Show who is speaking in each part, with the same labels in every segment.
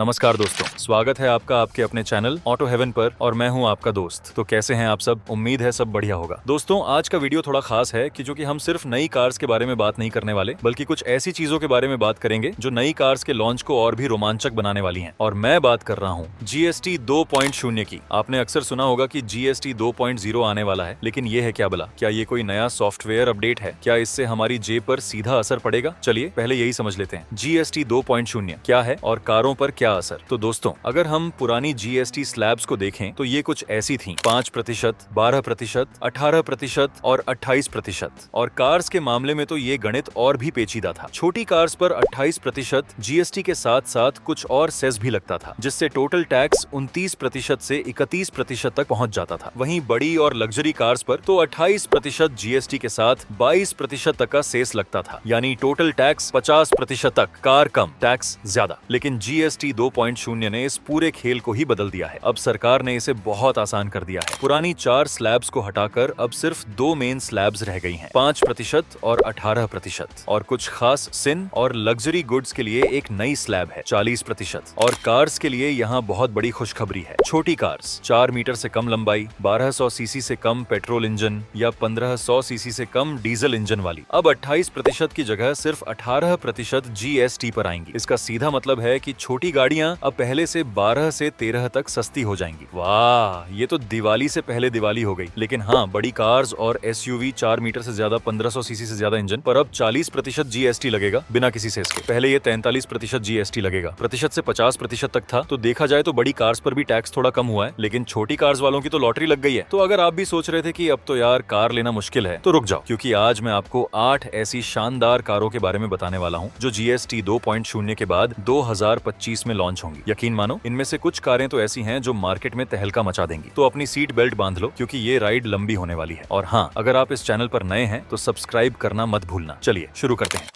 Speaker 1: नमस्कार दोस्तों, स्वागत है आपका आपके अपने चैनल ऑटो हेवन पर और मैं हूं आपका दोस्त। तो कैसे हैं आप सब? उम्मीद है सब बढ़िया होगा। दोस्तों, आज का वीडियो थोड़ा खास है कि जो कि हम सिर्फ नई कार्स के बारे में बात नहीं करने वाले, बल्कि कुछ ऐसी चीजों के बारे में बात करेंगे जो नई कार्स के लॉन्च को और भी रोमांचक बनाने वाली हैं। और मैं बात कर रहा हूँ GST 2.0 की। आपने अक्सर सुना होगा कि GST 2.0 आने वाला है, लेकिन ये है क्या भला? क्या ये कोई नया सॉफ्टवेयर अपडेट है? क्या इससे हमारी जेब पर सीधा असर पड़ेगा? चलिए पहले यही समझ लेते हैं। GST 2.0 क्या है और कारों पर क्या असर? तो दोस्तों, अगर हम पुरानी GST स्लैब्स को देखें तो ये कुछ ऐसी थी: 5%, 12%, 18% और 28%। और कार्स के मामले में तो ये गणित और भी पेचीदा था। छोटी कार्स पर 28% GST के साथ साथ कुछ और सेस भी लगता था, जिससे टोटल टैक्स 29% से 31% तक पहुंच जाता था। वहीं बड़ी और लग्जरी कार्स पर तो 28% GST के साथ 22% तक का सेस लगता था, यानी टोटल टैक्स 50% तक, कार कम, टैक्स ज्यादा। लेकिन GST 2.0 ने इस पूरे खेल को ही बदल दिया है। अब सरकार ने इसे बहुत आसान कर दिया है। पुरानी 4 स्लैब्स को हटाकर अब सिर्फ 2 मेन स्लैब्स रह गई हैं, 5% और 18%। और कुछ खास सिन और लग्जरी गुड्स के लिए एक नई स्लैब है, 40%। और कार्स के लिए यहाँ बहुत बड़ी खुशखबरी है। छोटी कार्स, 4 मीटर से कम लंबाई, 1200 सीसी से कम पेट्रोल इंजन या 1500 सीसी से कम डीजल इंजन वाली, अब 28% की जगह सिर्फ 18% GST पर आएंगी। इसका सीधा मतलब है कि छोटी गाड़ियां अब पहले से 12 से 13 तक सस्ती हो जाएंगी। वाह, ये तो दिवाली से पहले दिवाली हो गई। लेकिन हाँ, बड़ी कार्स और SUV 4 मीटर से ज्यादा, 1500 सीसी से ज्यादा इंजन पर अब 40% GST लगेगा बिना किसी सेस के। पहले ये 43% GST लगेगा। प्रतिशत से 50% तक था। तो देखा जाए तो बड़ी कार्स पर भी टैक्स थोड़ा कम हुआ है, लेकिन छोटी कार्स वालों की तो लॉटरी लग गई है। तो अगर आप भी सोच रहे थे कि अब तो यार कार लेना मुश्किल है, तो रुक जाओ, क्योंकि आज मैं आपको 8 ऐसी शानदार कारों के बारे में बताने वाला हूँ जो GST 2.0 के बाद 2025 में लॉन्च होंगी। यकीन मानो, इनमें से कुछ कारें तो ऐसी हैं जो मार्केट में तहलका मचा देंगी। तो अपनी सीट बेल्ट बांध लो, क्योंकि ये राइड लंबी होने वाली है। और हाँ, अगर आप इस चैनल पर नए हैं तो सब्सक्राइब करना मत भूलना। चलिए शुरू करते हैं।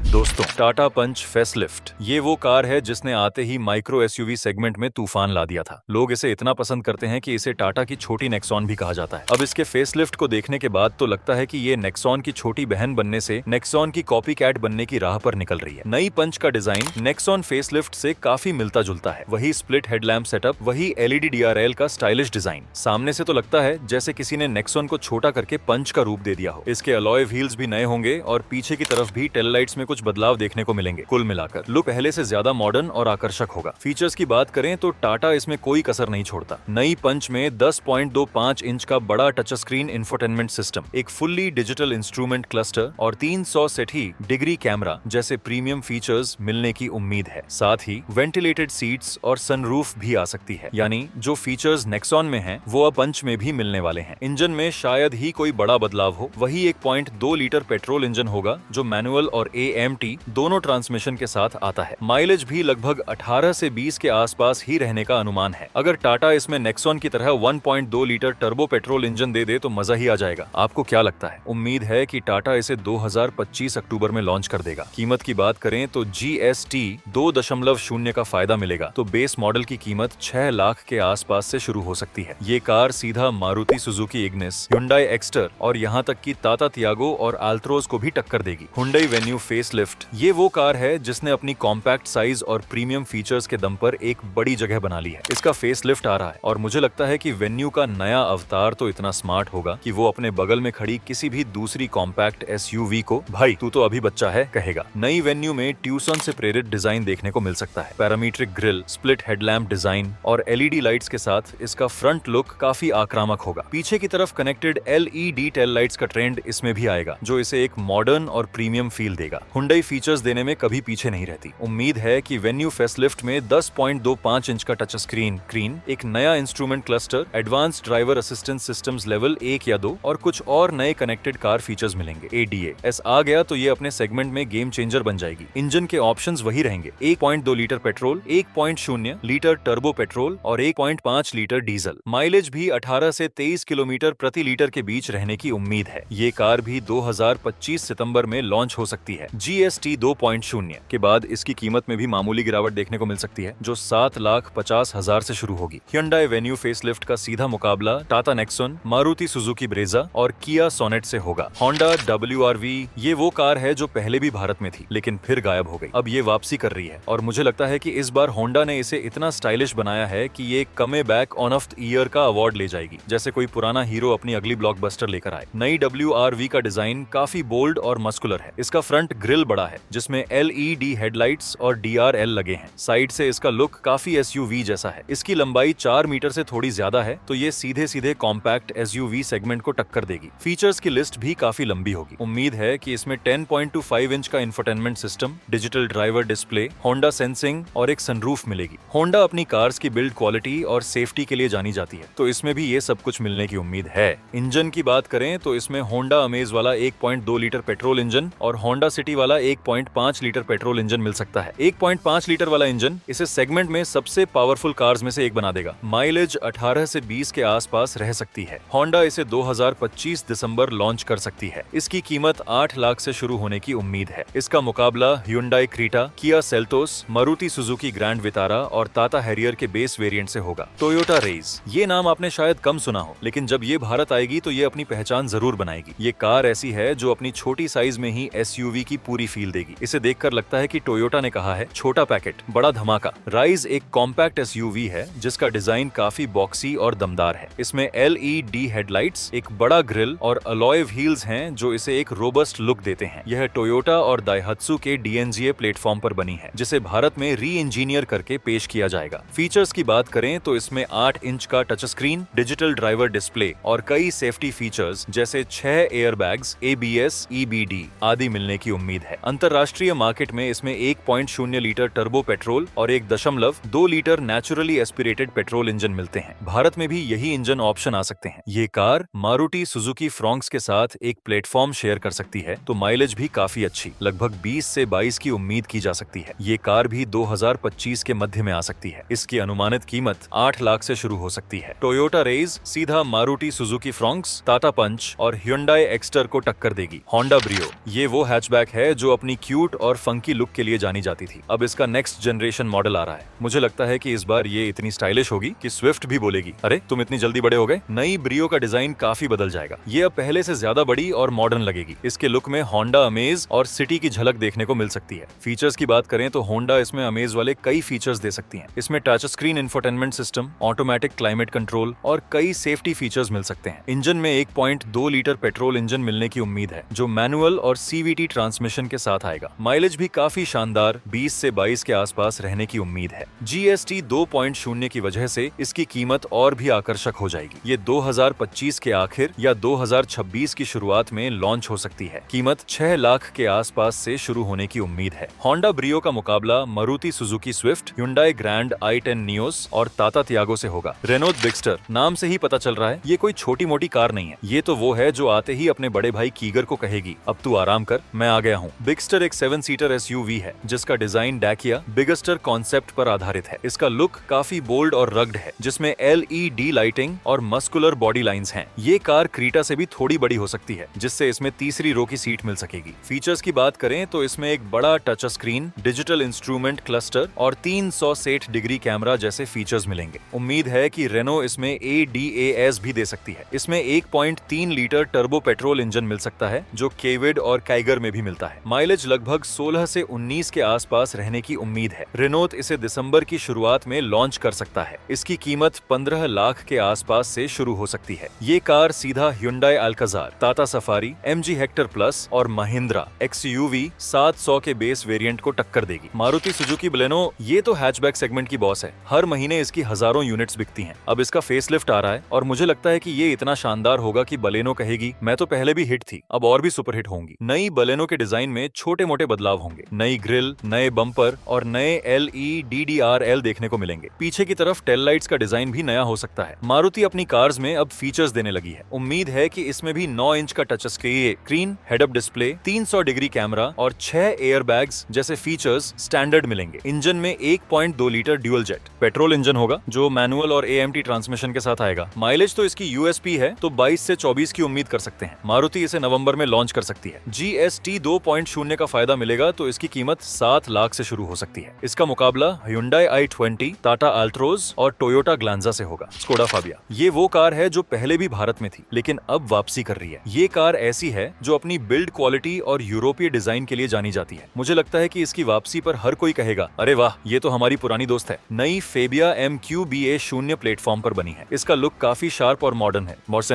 Speaker 1: दोस्तों, टाटा पंच फेसलिफ्ट ये वो कार है जिसने आते ही माइक्रो SUV सेगमेंट में तूफान ला दिया था। लोग इसे इतना पसंद करते हैं कि इसे टाटा की छोटी नेक्सॉन भी कहा जाता है। अब इसके फेसलिफ्ट को देखने के बाद तो लगता है कि ये नेक्सॉन की छोटी बहन बनने से नेक्सॉन की कॉपीकैट बनने की राह पर निकल रही है। नई पंच का डिजाइन नेक्सॉन फेसलिफ्ट से काफी मिलता जुलता है। वही स्प्लिट हेडलैम्प सेटअप, वही LED DRL का स्टाइलिश डिजाइन। सामने से तो लगता है जैसे किसी ने नेक्सॉन को छोटा करके पंच का रूप दे दिया हो। इसके अलॉय व्हील्स भी नए होंगे और पीछे की तरफ भी टेल लाइट्स में कुछ बदलाव देखने को मिलेंगे। कुल मिलाकर लुक पहले से ज्यादा मॉडर्न और आकर्षक होगा। फीचर्स की बात करें तो टाटा इसमें कोई कसर नहीं छोड़ता। नई पंच में 10.25 इंच का बड़ा टच स्क्रीन इंफोटेनमेंट सिस्टम, एक फुल्ली डिजिटल इंस्ट्रूमेंट क्लस्टर और 360 डिग्री कैमरा जैसे प्रीमियम फीचर्स मिलने की उम्मीद है। साथ ही वेंटिलेटेड सीट्स और सनरूफ भी आ सकती है, यानी जो फीचर्स नेक्सॉन में हैं वो अब पंच में भी मिलने वाले हैं। इंजन में शायद ही कोई बड़ा बदलाव हो। वही 1.2 लीटर पेट्रोल इंजन होगा जो मैनुअल और AMT दोनों ट्रांसमिशन के साथ आता है। माइलेज भी लगभग 18 से 20 के आसपास ही रहने का अनुमान है। अगर टाटा इसमें नेक्सॉन की तरह 1.2 लीटर टर्बो पेट्रोल इंजन दे दे तो मजा ही आ जाएगा। आपको क्या लगता है? उम्मीद है कि टाटा इसे 2025 अक्टूबर में लॉन्च कर देगा। कीमत की बात करें तो GST 2.0 का फायदा मिलेगा, तो बेस मॉडल की कीमत 6 लाख के आसपास से शुरू हो सकती है। ये कार सीधा Maruti Suzuki Ignis, Hyundai Exter और यहाँ तक कि टाटा टियागो और अल्ट्रोज को भी टक्कर देगी। Hyundai वेन्यू फेसलिफ्ट ये वो कार है जिसने अपनी कॉम्पैक्ट साइज और प्रीमियम फीचर्स के दम पर एक बड़ी जगह बना ली है। इसका फेसलिफ्ट आ रहा है और मुझे लगता है कि वेन्यू का नया अवतार तो इतना स्मार्ट होगा कि वो अपने बगल में खड़ी किसी भी दूसरी कॉम्पैक्ट SUV को भाई तू तो अभी बच्चा है कहेगा। नई वेन्यू में ट्यूसन से प्रेरित डिजाइन देखने को मिल सकता है। Parametric grill, split headlamp design और LED लाइट्स के साथ इसका फ्रंट लुक काफी आक्रामक होगा। पीछे की तरफ कनेक्टेड LED टेल लाइट्स का ट्रेंड इसमें भी आएगा, जो इसे एक मॉडर्न और प्रीमियम फील देगा। Hyundai फीचर्स देने में कभी पीछे नहीं रहती। उम्मीद है कि वेन्यू फेसलिफ्ट में 10.25 इंच का टच स्क्रीन, एक नया instrument cluster, advance driver assistance systems level 1 या 2 और कुछ और नए कनेक्टेड कार फीचर्स मिलेंगे। ADAS आ गया तो ये अपने सेगमेंट में गेम चेंजर बन जाएगी। इंजन के ऑप्शंस वही रहेंगे, 1.2 litre petrol, 1.0 litre turbo petrol और 1.5 लीटर डीजल। माइलेज भी 18 से 23 किलोमीटर प्रति लीटर के बीच रहने की उम्मीद है। ये कार भी 2025 सितंबर में लॉन्च हो सकती है। GST 2.0 के बाद इसकी कीमत में भी मामूली गिरावट देखने को मिल सकती है, जो 7,50,000 से शुरू होगी। Hyundai Venue फेसलिफ्ट का सीधा मुकाबला Tata Nexon, Maruti Suzuki Brezza और किया सोनेट से होगा। Honda WRV ये वो कार है जो पहले भी भारत में थी लेकिन फिर गायब हो गई। अब ये वापसी कर रही है और मुझे लगता है कि इस बार होंडा ने इसे इतना स्टाइलिश बनाया है कि ये कमे back on off the year का अवार्ड ले जाएगी, जैसे कोई पुराना हीरो अपनी अगली ब्लॉकबस्टर लेकर आए। नई WRV का डिजाइन काफी बोल्ड और मस्कुलर है। इसका फ्रंट ग्रिल बड़ा है जिसमें LED हेडलाइट्स और DRL लगे हैं। साइड से इसका लुक काफी SUV जैसा है। इसकी लंबाई 4 मीटर से थोड़ी ज्यादा है, तो ये सीधे सीधे कॉम्पैक्ट SUV सेगमेंट को टक्कर देगी। फीचर्स की लिस्ट भी काफी लंबी होगी। उम्मीद है कि इसमें 10.25 इंच का infotainment system, digital driver display, Honda sensing और एक सनरूफ मिलेगी। होंडा अपनी कार्स की बिल्ड क्वालिटी और सेफ्टी के लिए जानी जाती है, तो इसमें भी ये सब कुछ मिलने की उम्मीद है। इंजन की बात करें तो इसमें होंडा अमेज वाला 1.2 लीटर पेट्रोल इंजन और होंडा सिटी वाला 1.5 लीटर पेट्रोल इंजन मिल सकता है। 1.5 लीटर वाला इंजन इसे सेगमेंट में सबसे पावरफुल कार्स में से एक बना देगा। माइलेज 18 से 20 के आसपास रह सकती है। होंडा इसे 2025 दिसंबर लॉन्च कर सकती है। इसकी कीमत 8 लाख से शुरू होने की उम्मीद है। इसका मुकाबला Hyundai Creta, Kia Seltos, Maruti Suzuki grand वितारा और टाटा हैरियर के बेस वेरिएंट से होगा। टोयोटा रेज ये नाम आपने शायद कम सुना हो, लेकिन जब ये भारत आएगी तो ये अपनी पहचान जरूर बनाएगी। ये कार ऐसी है जो अपनी छोटी साइज में ही SUV की पूरी फील देगी। इसे देखकर लगता है कि टोयोटा ने कहा है छोटा पैकेट बड़ा धमाका। राइज एक कॉम्पैक्ट SUV है जिसका डिजाइन काफी बॉक्सी और दमदार है। इसमें LED हेडलाइट्स, एक बड़ा ग्रिल और अलॉय व्हील्स हैं जो इसे एक रोबस्ट लुक देते हैं। यह टोयोटा और दाइहत्सु के DNGA प्लेटफॉर्म पर बनी है, जिसे भारत में री इंजीनियर करके पेश किया जाएगा। फीचर्स की बात करें तो इसमें 8 इंच का touch screen, digital driver display और कई सेफ्टी फीचर्स जैसे 6 एयरबैग्स, ABS, EBD आदि मिलने की उम्मीद है। अंतरराष्ट्रीय मार्केट में इसमें 1.0 लीटर टर्बो पेट्रोल और 1.2 litre naturally aspirated petrol engine मिलते हैं। भारत में भी यही इंजन ऑप्शन आ सकते हैं। ये कार मारुति सुजुकी फ्रॉन्क्स के साथ एक प्लेटफॉर्म शेयर कर सकती है, तो माइलेज भी काफी अच्छी, लगभग 20 से 22 की उम्मीद की जा सकती है। ये कार भी 2025 के मध्य में आ सकती है। इसकी अनुमानित कीमत 8 लाख से शुरू हो सकती है। टोयोटा रेज सीधा मारुति सुजुकी फ्रॉन्क्स, टाटा पंच और Hyundai एक्स्टर को टक्कर देगी। होंडा ब्रियो ये वो हैचबैक है जो अपनी क्यूट और फंकी लुक के लिए जानी जाती थी। अब इसका नेक्स्ट जनरेशन मॉडल आ रहा है। मुझे लगता है कि इस बार ये इतनी स्टाइलिश होगी कि स्विफ्ट भी बोलेगी, अरे तुम इतनी जल्दी बड़े हो गए। नई ब्रियो का डिजाइन काफी बदल जाएगा। ये अब पहले से ज्यादा बड़ी और मॉडर्न लगेगी। इसके लुक में होंडा अमेज और सिटी की झलक देखने को मिल सकती है। फीचर्स की बात करें तो होंडा इसमें अमेज वाले कई फीचर्स दे सकती है। इसमें touch screen infotainment system, automatic climate control और कई सेफ्टी फीचर्स मिल सकते हैं। इंजन में 1.2 लीटर पेट्रोल इंजन मिलने की उम्मीद है, जो मैनुअल और CVT ट्रांसमिशन के साथ आएगा। माइलेज भी काफी शानदार 20 से 22 के आसपास रहने की उम्मीद है। GST 2.0 की वजह से इसकी कीमत और भी आकर्षक हो जाएगी। ये 2025 के आखिर या 2026 की शुरुआत में लॉन्च हो सकती है। कीमत 6 लाख के आसपास से शुरू होने की उम्मीद है। होंडा ब्रियो का मुकाबला Maruti Suzuki Swift, Hyundai grand i10 Nios और टाटा तियागो से होगा। रेनॉल्ट बिगस्टर नाम से ही पता चल रहा है ये कोई छोटी मोटी कार नहीं है। ये तो वो है जो आते ही अपने बड़े भाई कीगर को कहेगी, अब तू आराम कर, मैं आ गया हूँ। बिगस्टर एक 7 सीटर SUV है जिसका डिजाइन डैकिया बिगस्टर कॉन्सेप्ट पर आधारित है। इसका लुक काफी बोल्ड और रग्ड है, जिसमें LED लाइटिंग और मस्कुलर बॉडी लाइंस हैं। ये कार क्रीटा से भी थोड़ी बड़ी हो सकती है, जिससे इसमें तीसरी रो की सीट मिल सकेगी। फीचर्स की बात करें तो इसमें एक बड़ा touch screen, digital instrument cluster और 360 डिग्री कैमरा जैसे फीचर्स मिलेंगे। उम्मीद है कि रेनो इसमें ADAS भी दे सकती है। इसमें 1.3 लीटर टर्बो पेट्रोल इंजन मिल सकता है, जो केविड और काइगर में भी मिलता है। माइलेज लगभग 16 से 19 के आसपास रहने की उम्मीद है। रेनॉल्ट इसे दिसंबर की शुरुआत में लॉन्च कर सकता है। इसकी कीमत 15 लाख के आसपास से शुरू हो सकती है। ये कार सीधा Hyundai Alcazar, Tata safari, MG Hector plus और महिंद्रा XUV 700 के बेस वेरिएंट को टक्कर देगी। मारुति सुजुकी बलेनो ये तो हैचबैक सेगमेंट की बॉस है। हर महीने इसकी हजारों यूनिट्स बिकती हैं। अब इसका फेसलिफ्ट आ रहा है और मुझे लगता है कि ये इतना शानदार होगा कि बलेनो कहेगी, मैं तो पहले भी हिट थी, अब और भी सुपर हिट होंगी। नई बलेनो के डिजाइन में छोटे मोटे बदलाव होंगे। नई ग्रिल, नए बम्पर और नए LED DRL देखने को मिलेंगे। पीछे की तरफ टेल लाइट्स का डिजाइन भी नया हो सकता है। मारुति अपनी कार्स में अब फीचर्स देने लगी है। उम्मीद है कि इसमें भी 9 इंच का touch screen, head up display, 300 degree camera और 6 एयरबैग्स जैसे फीचर्स स्टैंडर्ड मिलेंगे। इंजन में 1.2 litre dual jet petrol engine होगा, जो मैनुअल और AMT ट्रांसमिशन के साथ आएगा। माइलेज तो इसकी USP है, तो 22 से 24 की उम्मीद कर सकते हैं। मारुति इसे नवंबर में लॉन्च कर सकती है। GST 2.0 2.0 का फायदा मिलेगा तो इसकी कीमत 7 लाख से शुरू हो सकती है। इसका मुकाबला Hyundai i20, टाटा अल्ट्रोज और टोयोटा ग्लांजा से होगा। स्कोडा फाबिया ये वो कार है जो पहले भी भारत में थी लेकिन अब वापसी कर रही है। ये कार ऐसी है जो अपनी बिल्ड क्वालिटी और यूरोपीय डिजाइन के लिए जानी जाती है। मुझे लगता है कि इसकी वापसी पर हर कोई कहेगा, अरे वाह, ये तो हमारी पुरानी दोस्त है। नई फेबिया MQBA0 प्लेटफॉर्म पर बनी है। इसका लुक काफी शार्प और मॉडर्न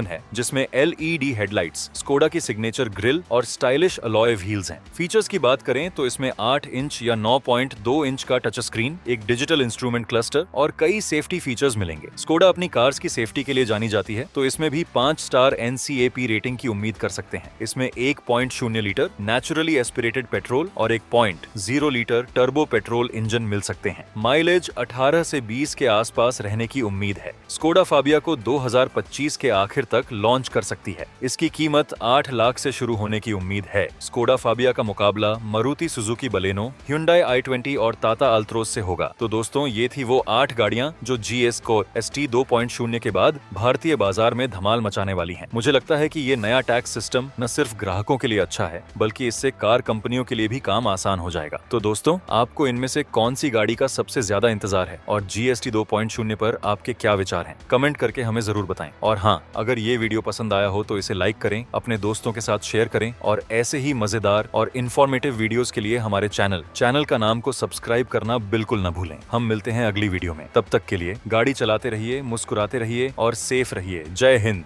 Speaker 1: है, जिसमें LED हेडलाइट्स, स्कोडा की सिग्नेचर ग्रिल और स्टाइलिश अलॉय व्हील्स हैं। फीचर्स की बात करें तो इसमें 8 इंच या 9.2 इंच का टच स्क्रीन, एक डिजिटल इंस्ट्रूमेंट क्लस्टर और कई सेफ्टी फीचर्स मिलेंगे। स्कोडा अपनी कार्स की सेफ्टी के लिए जानी जाती है, तो इसमें भी 5 स्टार NCAP रेटिंग की उम्मीद कर सकते हैं। इसमें 1.0 लीटर नेचुरली एस्पिरेटेड पेट्रोल और 1.0 लीटर टर्बो पेट्रोल इंजन मिल सकते हैं। माइलेज 18 से 20 के आसपास रहने की उम्मीद है। स्कोडा फाबिया को 2025 के आखिर तक लॉन्च कर सकती है। इसकी कीमत 8 लाख से शुरू होने की उम्मीद है। स्कोडा फाबिया का मुकाबला Maruti Suzuki Baleno, Hyundai i20 और टाटा अल्ट्रोज से होगा। तो दोस्तों, ये थी वो 8 गाड़ियां जो GS Core ST 2.0 के बाद भारतीय बाजार में धमाल मचाने वाली हैं। मुझे लगता है कि ये नया टैक्स सिस्टम न सिर्फ ग्राहकों के लिए अच्छा है बल्कि इससे कार कंपनियों के लिए भी काम आसान हो जाएगा। तो दोस्तों, आपको इनमें से कौन सी गाड़ी का सबसे ज्यादा इंतजार है और GST 2.0 पर आपके क्या विचार हैं? कमेंट करके हमें जरूर बताएं। और हाँ, अगर ये वीडियो पसंद आया हो तो इसे लाइक करें, अपने दोस्तों के साथ शेयर करें और ऐसे ही मजेदार और इन्फॉर्मेटिव वीडियोस के लिए हमारे चैनल का नाम को सब्सक्राइब करना बिल्कुल न भूलें। हम मिलते हैं अगली वीडियो में। तब तक के लिए गाड़ी चलाते रहिए, मुस्कुराते रहिए और सेफ रहिए। जय हिंद।